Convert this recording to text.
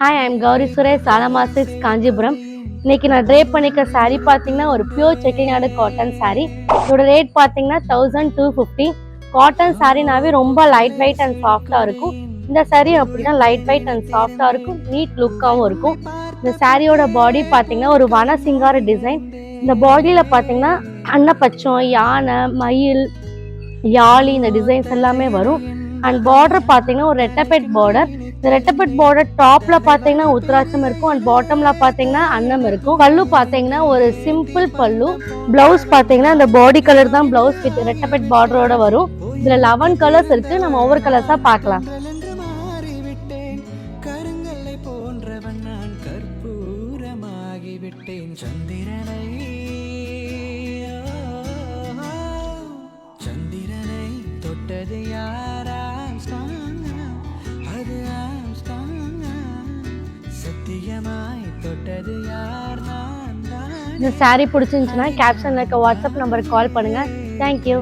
Hi, I'm Gowri Suresh, சாலமா six, Kanchipuram. இன்னைக்கு நான் ட்ரேப் பண்ணிக்க சாரீ பார்த்தீங்கன்னா ஒரு பியூர் செட்டிநாடு காட்டன் சாரீ. இதோட ரேட் பார்த்தீங்கன்னா 1250. காட்டன் சாரீனாவே ரொம்ப லைட் வெயிட் அண்ட் சாஃப்டாக இருக்கும். இந்த சாரீ அப்படின்னா லைட் வெயிட் அண்ட் சாஃப்டாக இருக்கும், நீட் லுக்காகவும் இருக்கும். இந்த சாரியோட பாடி பார்த்தீங்கன்னா ஒரு வன சிங்கார டிசைன். இந்த பாடியில் பார்த்தீங்கன்னா அன்னப்பச்சம், யானை, மயில், யாழி இந்த டிசைன்ஸ் எல்லாமே வரும். அண்ட் பார்டர் பார்த்தீங்கன்னா ஒரு ரெட்டப்பெட் பார்டர். இந்த ரெட்டப்பெட் பார்டர் டாப்ல பார்த்தீங்கன்னா உத்ராட்சம் இருக்கும் அண்ட் பாட்டம்ல பார்த்தீங்கன்னா அன்னம் இருக்கும். பல்லு பார்த்தீங்கன்னா ஒரு சிம்பிள் பல்லு. பிளவுஸ் பார்த்தீங்கன்னா இந்த பாடி கலர் தான் பிளவுஸ் வித் ரெட்டப்பெட் பார்டரோட வரும். இதுல 11 கலர்ஸ் இருக்கு. நம்ம ஒவ்வொரு கலர்ஸா பார்க்கலாம். இந்த சாரீ பிடிச்சிருந்துச்சுன்னா கேப்ஷன்ல இருக்க வாட்ஸ்அப் நம்பருக்கு கால் பண்ணுங்க. தேங்க்யூ.